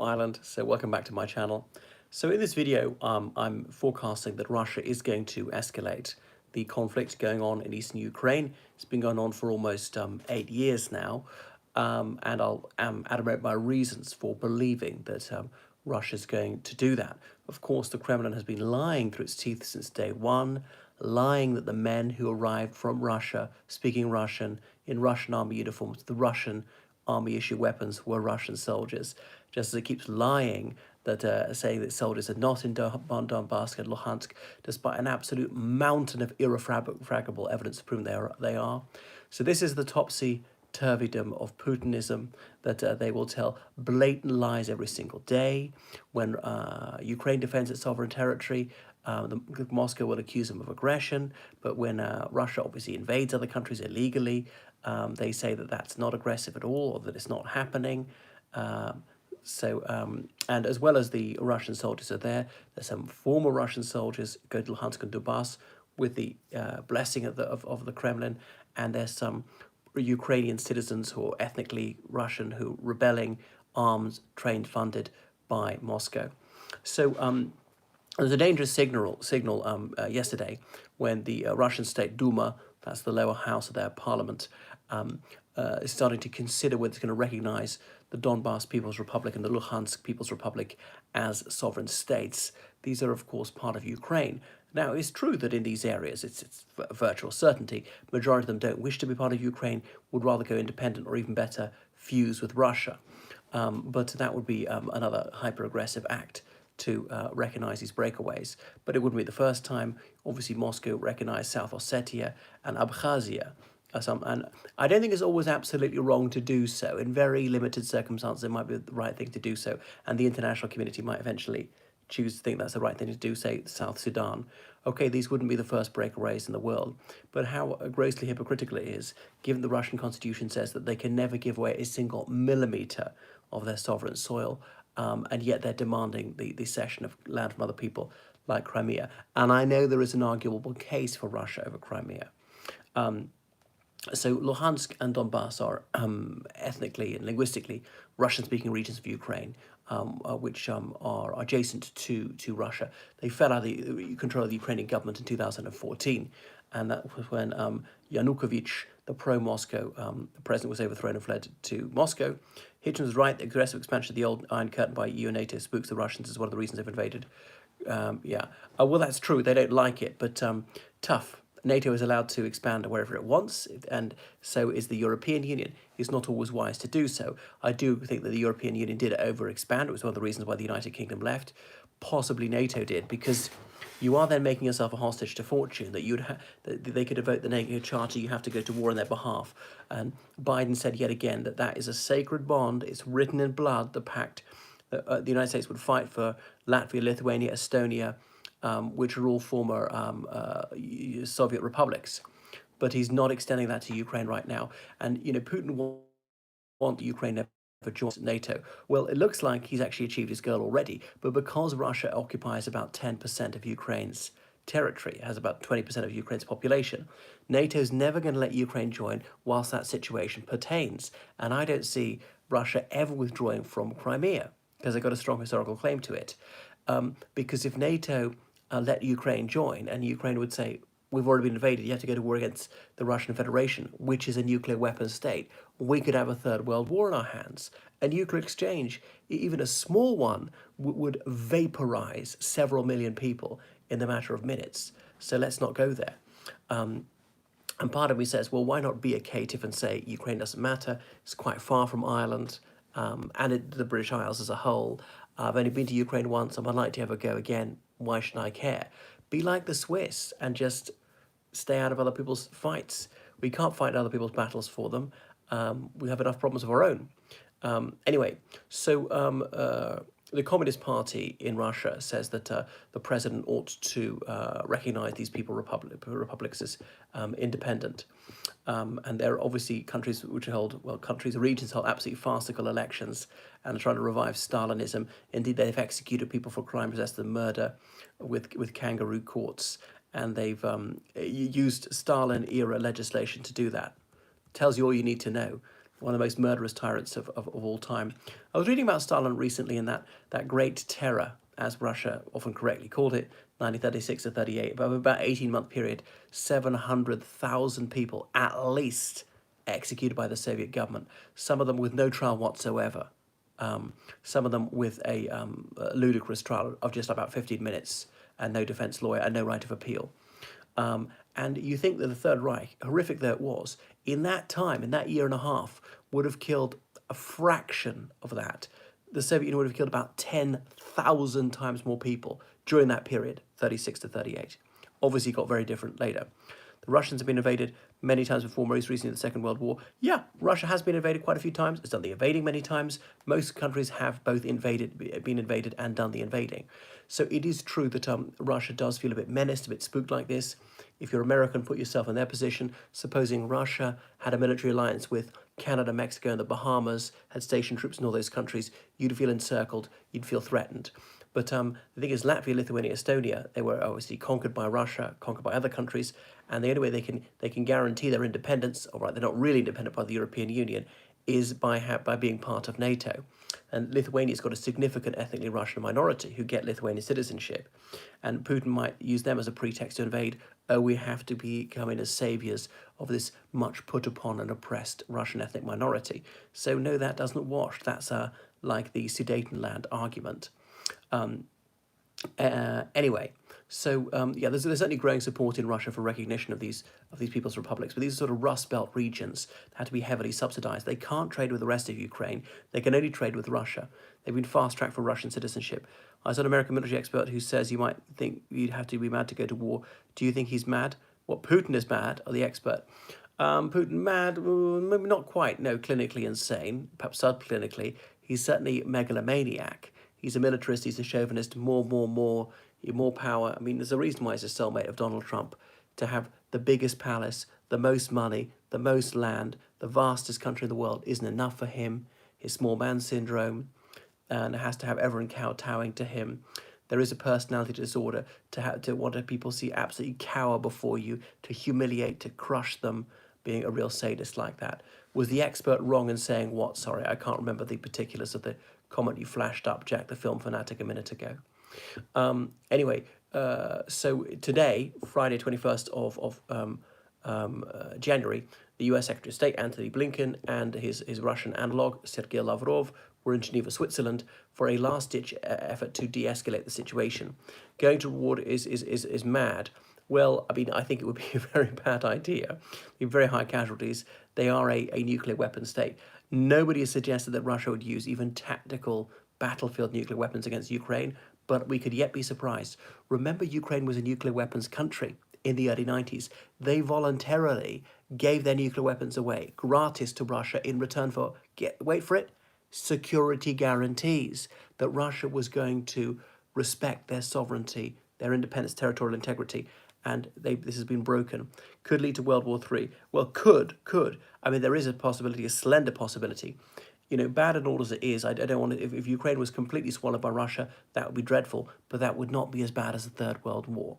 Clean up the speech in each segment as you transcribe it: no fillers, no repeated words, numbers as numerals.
Ireland, so welcome back to my channel. So in this video, I'm forecasting that Russia is going to escalate the conflict going on in eastern Ukraine. It's been going on for almost 8 years now, and I'll elaborate my reasons for believing that Russia's going to do that. Of course, the Kremlin has been lying through its teeth since day one, lying that the men who arrived from Russia, speaking Russian, in Russian army uniforms, the Russian army issue weapons were Russian soldiers, just as it keeps lying that saying that soldiers are not in Donbass and Luhansk, despite an absolute mountain of irrefragable evidence proving they are. So this is the topsy-turvydom of Putinism, that they will tell blatant lies every single day. When Ukraine defends its sovereign territory, Moscow will accuse them of aggression, but when Russia obviously invades other countries illegally, they say that that's not aggressive at all, or that it's not happening. And as well as the Russian soldiers are there, there's some former Russian soldiers go to Luhansk and Donbass with the blessing of the Kremlin, and there's some Ukrainian citizens who are ethnically Russian who are rebelling, armed, trained, funded by Moscow. So there's a dangerous signal yesterday when the Russian State Duma, that's the lower house of their parliament, is starting to consider whether it's going to recognize the Donbass People's Republic and the Luhansk People's Republic as sovereign states. These are, of course, part of Ukraine. Now, it's true that in these areas, it's a virtual certainty. Majority of them don't wish to be part of Ukraine, would rather go independent or even better, fuse with Russia. But that would be another hyper-aggressive act to recognize these breakaways. But it wouldn't be the first time. Obviously, Moscow recognized South Ossetia and Abkhazia. And I don't think it's always absolutely wrong to do so. In very limited circumstances, it might be the right thing to do so. And the international community might eventually choose to think that's the right thing to do, say, South Sudan. Okay, these wouldn't be the first breakaways in the world. But how grossly hypocritical it is, given the Russian constitution says that they can never give away a single millimeter of their sovereign soil, and yet they're demanding the cession of land from other people like Crimea. And I know there is an arguable case for Russia over Crimea. So Luhansk and Donbass are ethnically and linguistically Russian-speaking regions of Ukraine, which are adjacent to Russia. They fell out of the control of the Ukrainian government in 2014, and that was when Yanukovych, the pro-Moscow president, was overthrown and fled to Moscow. Hitler was right. The aggressive expansion of the old Iron Curtain by EU and NATO spooks the Russians is one of the reasons they've invaded. Well, that's true. They don't like it, but tough. NATO is allowed to expand wherever it wants, and so is the European Union. It's not always wise to do so. I do think that the European Union did overexpand. It was one of the reasons why the United Kingdom left. Possibly NATO did, because you are then making yourself a hostage to fortune, that they could invoke the NATO Charter, you have to go to war on their behalf. And Biden said yet again that that is a sacred bond. It's written in blood, the pact that the United States would fight for Latvia, Lithuania, Estonia, which are all former Soviet republics. But he's not extending that to Ukraine right now. And, Putin wants Ukraine never join NATO. Well, it looks like he's actually achieved his goal already. But because Russia occupies about 10% of Ukraine's territory, has about 20% of Ukraine's population, NATO's never going to let Ukraine join whilst that situation pertains. And I don't see Russia ever withdrawing from Crimea, because they've got a strong historical claim to it. Because if NATO let Ukraine join, and Ukraine would say, we've already been invaded, you have to go to war against the Russian Federation, which is a nuclear weapons state, we could have a third world war in our hands. A nuclear exchange, even a small one, would vaporize several million people in the matter of minutes. So let's not go there. And part of me says, well, why not be a caitiff and say Ukraine doesn't matter, it's quite far from Ireland, and the British Isles as a whole. I've only been to Ukraine once, I'm unlikely to ever go again. Why should I care? Be like the Swiss and just stay out of other people's fights. We can't fight other people's battles for them. We have enough problems of our own. Anyway, so the Communist Party in Russia says that the president ought to recognize these republics as independent. And there are obviously countries which hold, regions hold absolutely farcical elections and are trying to revive Stalinism. Indeed, they've executed people for crimes less than murder with kangaroo courts, and they've used Stalin-era legislation to do that. Tells you all you need to know. one of the most murderous tyrants of all time. I was reading about Stalin recently, and that Great Terror, as Russia often correctly called it, 1936 to 38, over about 18-month period, 700,000 people at least executed by the Soviet government, some of them with no trial whatsoever, some of them with a ludicrous trial of just about 15 minutes and no defense lawyer and no right of appeal. And you think that the Third Reich, horrific though it was, in that time, in that year and a half, would have killed a fraction of that. The Soviet Union would have killed about 10,000 times more people during that period, 36 to 38. Obviously got very different later. The Russians have been invaded many times before, most recently in the Second World War. Yeah, Russia has been invaded quite a few times. It's done the invading many times. Most countries have both been invaded and done the invading. So it is true that Russia does feel a bit menaced, a bit spooked like this. If you're American, put yourself in their position. Supposing Russia had a military alliance with Canada, Mexico, and the Bahamas, had stationed troops in all those countries, you'd feel encircled, you'd feel threatened. But the thing is, Latvia, Lithuania, Estonia, they were obviously conquered by Russia, conquered by other countries, and the only way they can guarantee their independence, all right, they're not really independent by the European Union, is by being part of NATO. And Lithuania's got a significant ethnically Russian minority who get Lithuanian citizenship. And Putin might use them as a pretext to invade. Oh, we have to come in as saviours of this much put upon and oppressed Russian ethnic minority. So no, that doesn't wash. That's like the Sudetenland argument. Anyway, so yeah, there's certainly growing support in Russia for recognition of these people's republics, but these are sort of Rust Belt regions that have to be heavily subsidized. They can't trade with the rest of Ukraine. They can only trade with Russia. They've been fast-tracked for Russian citizenship. I saw an American military expert who says you might think you'd have to be mad to go to war. Do you think he's mad? What, Putin is mad, or the expert? Putin mad? Maybe not quite, no, clinically insane, perhaps subclinically. He's certainly megalomaniac. He's a militarist, he's a chauvinist, more power. I mean, there's a reason why he's a cellmate of Donald Trump, to have the biggest palace, the most money, the most land, the vastest country in the world isn't enough for him. His small man syndrome, and has to have everyone kowtowing to him. There is a personality disorder to want people see absolutely cower before you, to humiliate, to crush them, being a real sadist like that. Was the expert wrong in saying what? Sorry, I can't remember the particulars of the comment you flashed up, Jack, the film fanatic, a minute ago. Anyway, so today, Friday, 21st of January, the US Secretary of State, Antony Blinken, and his Russian analog, Sergei Lavrov, were in Geneva, Switzerland, for a last-ditch effort to de-escalate the situation. Going to war is mad. Well, I mean, I think it would be a very bad idea. Very high casualties. They are a nuclear weapon state. Nobody has suggested that Russia would use even tactical battlefield nuclear weapons against Ukraine, but we could yet be surprised. Remember, Ukraine was a nuclear weapons country in the early 90s. They voluntarily gave their nuclear weapons away, gratis to Russia, in return for, wait for it, security guarantees that Russia was going to respect their sovereignty, their independence, territorial integrity, and this has been broken. Could lead to World War III. Well, could. I mean, there is a possibility, a slender possibility. You know, bad and all as it is, I don't want to, if Ukraine was completely swallowed by Russia, that would be dreadful, but that would not be as bad as the Third World War.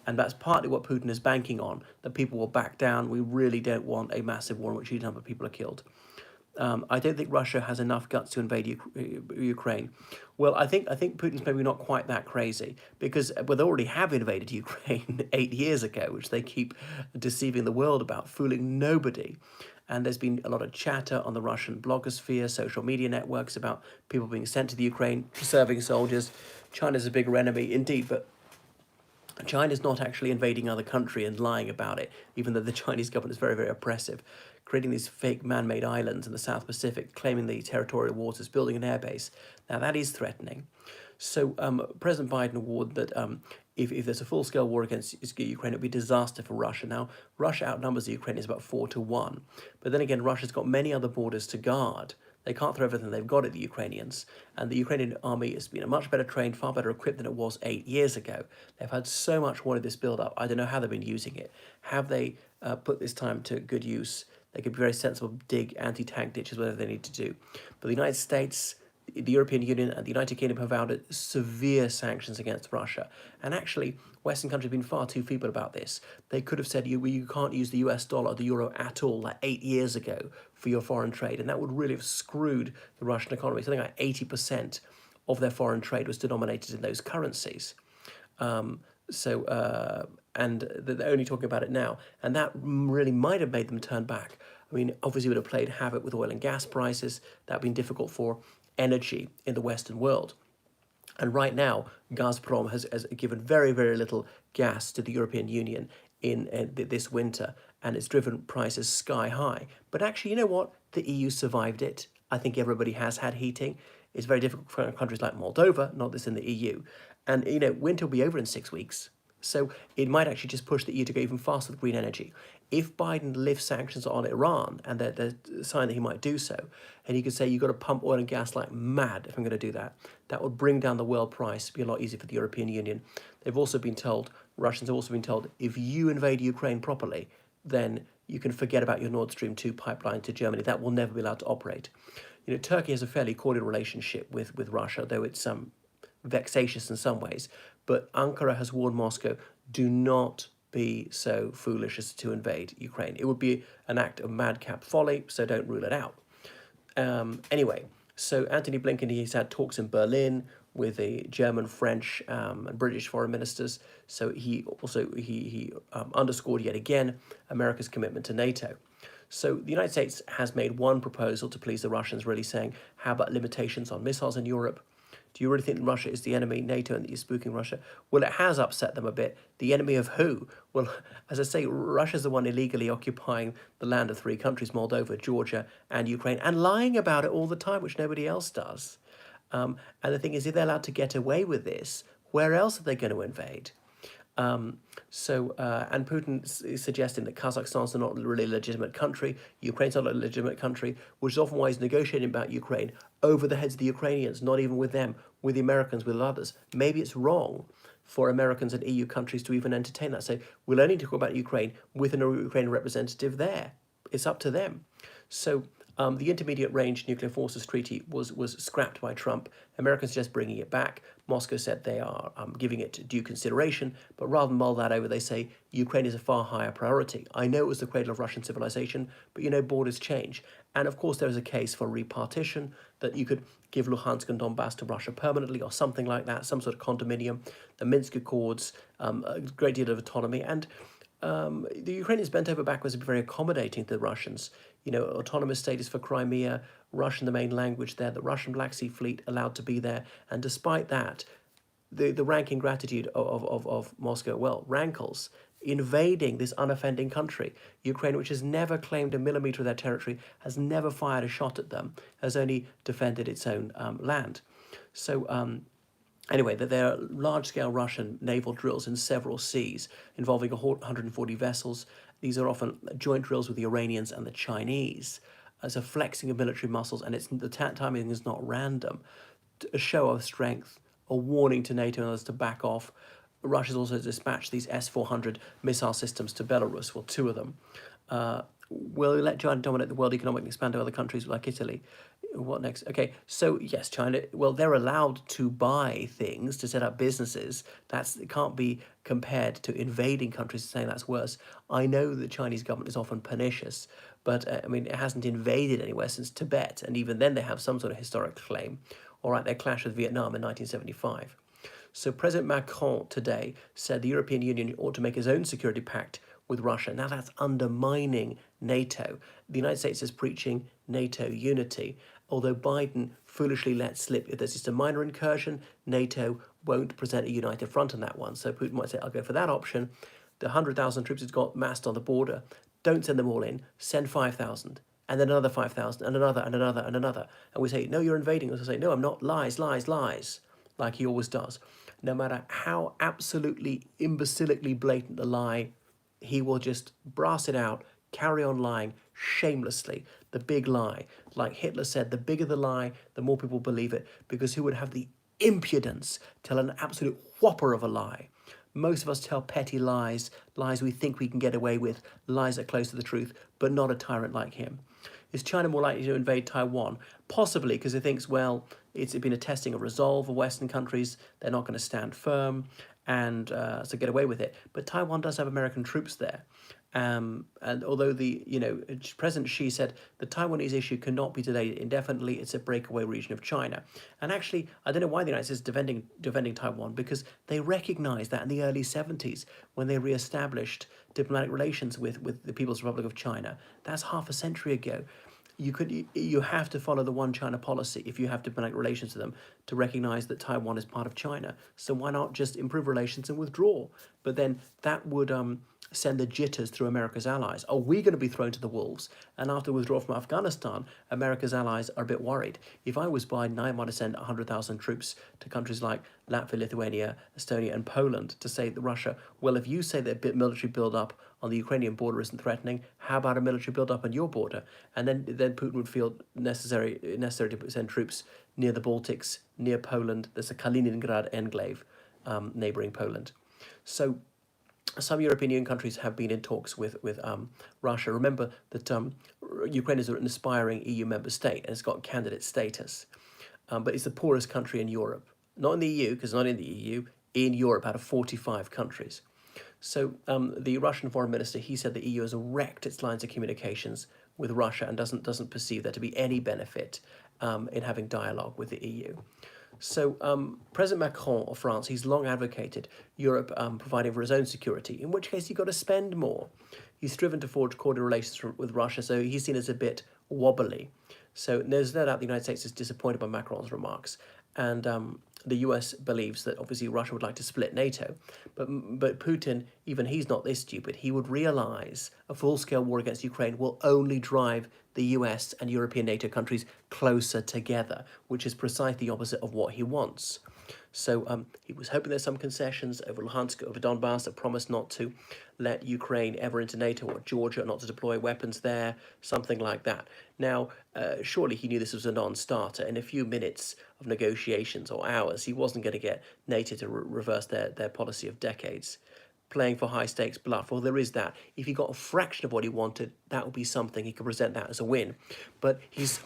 And that's partly what Putin is banking on, that people will back down. We really don't want a massive war in which a number of people are killed. I don't think Russia has enough guts to invade Ukraine. Well, I think Putin's maybe not quite that crazy, because they already have invaded Ukraine 8 years ago, which they keep deceiving the world about, fooling nobody. And there's been a lot of chatter on the Russian blogosphere, social media networks, about people being sent to the Ukraine, serving soldiers. China's a bigger enemy, indeed, but China's not actually invading another country and lying about it, even though the Chinese government is very, very oppressive, creating these fake man-made islands in the South Pacific, claiming the territorial waters, building an airbase. Now, that is threatening. So President Biden warned that if there's a full-scale war against Ukraine, it would be a disaster for Russia. Now, Russia outnumbers the Ukrainians about 4-1. But then again, Russia's got many other borders to guard. They can't throw everything they've got at the Ukrainians. And the Ukrainian army has been much better trained, far better equipped than it was 8 years ago. They've had so much more of this build-up. I don't know how they've been using it. Have they put this time to good use? They could be very sensible, dig anti-tank ditches, whatever they need to do. But the United States, the European Union and the United Kingdom have vowed severe sanctions against Russia. And actually, Western countries have been far too feeble about this. They could have said you can't use the US dollar, the euro at all, like 8 years ago for your foreign trade. And that would really have screwed the Russian economy. Something like 80% of their foreign trade was denominated in those currencies. And they're only talking about it now. And that really might have made them turn back. I mean, obviously it would have played havoc with oil and gas prices. That would have been difficult for energy in the Western world. And right now, Gazprom has given very, very little gas to the European Union in this winter, and it's driven prices sky high. But actually, you know what? The EU survived it. I think everybody has had heating. It's very difficult for countries like Moldova, not this in the EU. And, winter will be over in 6 weeks. So it might actually just push the EU to go even faster with green energy. If Biden lifts sanctions on Iran, and there's a sign that he might do so, and he could say, you've got to pump oil and gas like mad if I'm going to do that, that would bring down the world price, be a lot easier for the European Union. They've also been told, Russians have also been told, if you invade Ukraine properly, then you can forget about your Nord Stream 2 pipeline to Germany. That will never be allowed to operate. Turkey has a fairly cordial relationship with Russia, though it's vexatious in some ways. But Ankara has warned Moscow, do not be so foolish as to invade Ukraine. It would be an act of madcap folly, so don't rule it out. Anyway, so Antony Blinken, he's had talks in Berlin with the German, French, and British foreign ministers. So he underscored yet again America's commitment to NATO. So the United States has made one proposal to please the Russians, really saying, how about limitations on missiles in Europe? Do you really think Russia is the enemy, NATO, and that you're spooking Russia? Well, it has upset them a bit. The enemy of who? Well, as I say, Russia's the one illegally occupying the land of 3 countries, Moldova, Georgia, and Ukraine, and lying about it all the time, which nobody else does. And the thing is, if they're allowed to get away with this, where else are they going to invade? And Putin is suggesting that Kazakhstan's not really a legitimate country, Ukraine's not a legitimate country, which is often why he's negotiating about Ukraine over the heads of the Ukrainians, not even with them, with the Americans, with others. Maybe it's wrong for Americans and EU countries to even entertain that. Say, we'll only talk about Ukraine with an Ukrainian representative there. It's up to them. So the Intermediate Range Nuclear Forces Treaty was scrapped by Trump. Americans just bringing it back. Moscow said they are giving it due consideration, but rather than mull that over, they say Ukraine is a far higher priority. I know it was the cradle of Russian civilization, but borders change. And of course, there is a case for repartition, that you could give Luhansk and Donbass to Russia permanently or something like that, some sort of condominium, the Minsk Accords, a great deal of autonomy. And the Ukrainians bent over backwards to be very accommodating to the Russians. Autonomous status for Crimea, Russian the main language there, the Russian Black Sea Fleet allowed to be there. And despite that, the rank ingratitude of Moscow, rankles, invading this unoffending country. Ukraine, which has never claimed a millimetre of their territory, has never fired a shot at them, has only defended its own land. So anyway, there are large-scale Russian naval drills in several seas involving 140 vessels. These are often joint drills with the Iranians and the Chinese as a flexing of military muscles, and the timing is not random. A show of strength, a warning to NATO and others to back off. Russia's also dispatched these S-400 missile systems to Belarus, 2 of them. Will we let China dominate the world economic and expand to other countries like Italy? What next? Okay, so yes, China, they're allowed to buy things, to set up businesses. It can't be compared to invading countries and saying that's worse. I know the Chinese government is often pernicious, but it hasn't invaded anywhere since Tibet, and even then they have some sort of historic claim. All right, their clash with Vietnam in 1975. So President Macron today said the European Union ought to make its own security pact with Russia. Now that's undermining NATO. The United States is preaching NATO unity, although Biden foolishly let slip if there's just a minor incursion, NATO won't present a united front on that one. So Putin might say, I'll go for that option. The 100,000 troops it's got massed on the border, don't send them all in, send 5,000. And then another 5,000, and another, and another, and another. And we say, no, you're invading us. I say, no, I'm not. Lies, lies, lies, like he always does. No matter how absolutely imbecilically blatant the lie, he will just brass it out, carry on lying shamelessly, the big lie. Like Hitler said, the bigger the lie, the more people believe it, because who would have the impudence to tell an absolute whopper of a lie? Most of us tell petty lies, lies we think we can get away with, lies that are close to the truth, but not a tyrant like him. Is China more likely to invade Taiwan? Possibly, because it thinks, well, it's been a testing of resolve of Western countries. They're not going to stand firm and so get away with it. But Taiwan does have American troops there. And although President Xi said the Taiwanese issue cannot be delayed indefinitely, it's a breakaway region of China. And actually, I don't know why the United States is defending Taiwan, because they recognized that in the early 70s when they re-established diplomatic relations with the People's Republic of China. That's half a century ago. You have to follow the one China policy if you have diplomatic relations with them to recognize that Taiwan is part of China. So why not just improve relations and withdraw? But then that would send the jitters through America's allies. Are we going to be thrown to the wolves? And after withdrawal from Afghanistan, America's allies are a bit worried. If I was Biden, I might have sent 100,000 troops to countries like Latvia, Lithuania, Estonia, and Poland to say to Russia, well, if you say that military build-up on the Ukrainian border isn't threatening, how about a military build-up on your border? And then Putin would feel necessary to send troops near the Baltics, near Poland. There's a Kaliningrad enclave neighbouring Poland. So some European Union countries have been in talks with Russia. Remember that Ukraine is an aspiring EU member state and it's got candidate status. But it's the poorest country in Europe. Not in the EU, because it's not in the EU, in Europe out of 45 countries. So the Russian foreign minister, he said the EU has wrecked its lines of communications with Russia and doesn't perceive there to be any benefit in having dialogue with the EU. So President Macron of France, he's long advocated Europe providing for his own security, in which case you've got to spend more. He's striven to forge cordial relations with Russia, so he's seen as a bit wobbly. So there's no doubt the United States is disappointed by Macron's remarks. And the US believes that obviously Russia would like to split NATO. But Putin, even he's not this stupid. He would realize a full-scale war against Ukraine will only drive the US and European NATO countries closer together, which is precisely the opposite of what he wants. So he was hoping there's some concessions over Luhansk, over Donbass, that promised not to let Ukraine ever into NATO, or Georgia not to deploy weapons there, something like that. Now, surely he knew this was a non-starter. In a few minutes of negotiations or hours, he wasn't going to get NATO to reverse their policy of decades. Playing for high-stakes bluff. Well, there is that. If he got a fraction of what he wanted, that would be something. He could present that as a win. But he's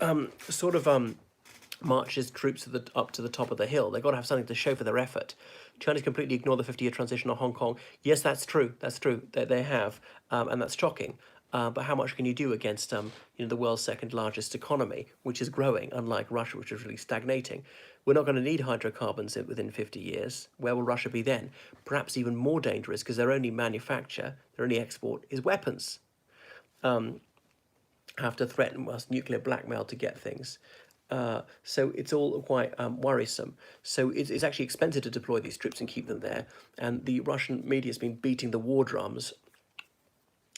march his troops up to the top of the hill. They've got to have something to show for their effort. China's completely ignored the 50-year transition of Hong Kong. Yes, that's true. That's true. They have, and that's shocking. But how much can you do against the world's second largest economy, which is growing, unlike Russia, which is really stagnating? We're not going to need hydrocarbons within 50 years. Where will Russia be then? Perhaps even more dangerous, because their only manufacture, their only export is weapons. Have to threaten us nuclear blackmail to get things. So it's all quite worrisome. So it's actually expensive to deploy these troops and keep them there. And the Russian media has been beating the war drums.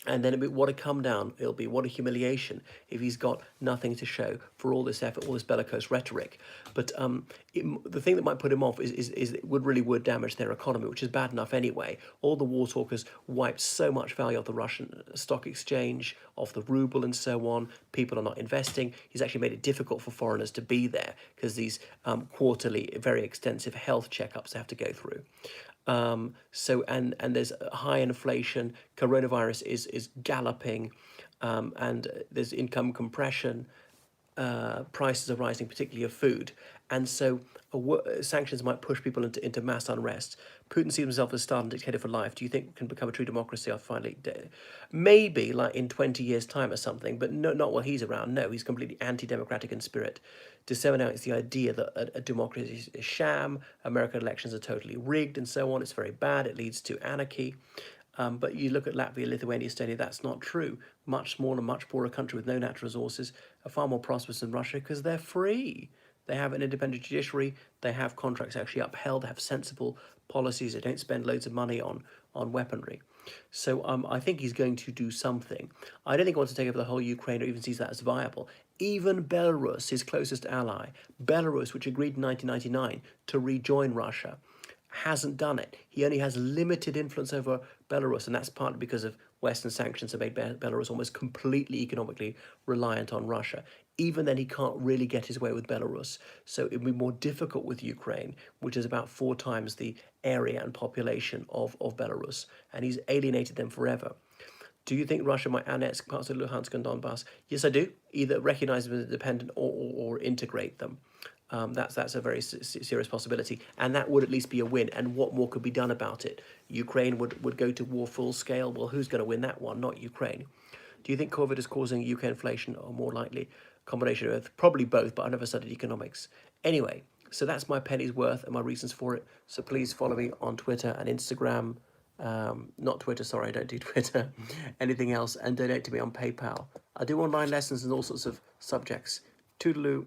And then what a come down it'll be, what a humiliation if he's got nothing to show for all this effort, all this bellicose rhetoric. But the thing that might put him off is it would damage their economy, which is bad enough anyway. All the war talkers wiped so much value off the Russian stock exchange, off the ruble and so on. People are not investing. He's actually made it difficult for foreigners to be there because these quarterly, very extensive health checkups they have to go through. And there's high inflation, coronavirus is galloping, and there's income compression, prices are rising, particularly of food. And so sanctions might push people into mass unrest. Putin sees himself as Stalin dictator for life. Do you think can become a true democracy after finally? Maybe like in 20 years' time or something, but no, not while he's around. No, he's completely anti-democratic in spirit. Disseminates the idea that a democracy is a sham, American elections are totally rigged and so on. It's very bad. It leads to anarchy. But you look at Latvia, Lithuania, Estonia, that's not true. Much smaller, much poorer country with no natural resources, are far more prosperous than Russia because they're free. They have an independent judiciary. They have contracts actually upheld. They have sensible policies. They don't spend loads of money on weaponry. So I think he's going to do something. I don't think he wants to take over the whole Ukraine or even sees that as viable. Even Belarus, his closest ally, Belarus, which agreed in 1999 to rejoin Russia, hasn't done it. He only has limited influence over Belarus, and that's partly because of Western sanctions have made Belarus almost completely economically reliant on Russia. Even then, he can't really get his way with Belarus. So it'll be more difficult with Ukraine, which is about 4 times the area and population of Belarus, and he's alienated them forever. Do you think Russia might annex parts of Luhansk and Donbass? Yes, I do. Either recognize them as independent or integrate them. That's a very serious possibility, and that would at least be a win. And what more could be done about it? Ukraine would go to war full scale. Well, who's going to win that one? Not Ukraine. Do you think COVID is causing UK inflation, or more likely, combination of probably both? But I never studied economics. Anyway, so that's my penny's worth and my reasons for it. So please follow me on Twitter and Instagram. Not Twitter, sorry, I don't do Twitter. Anything else, and donate to me on PayPal. I do online lessons and all sorts of subjects. Toodaloo.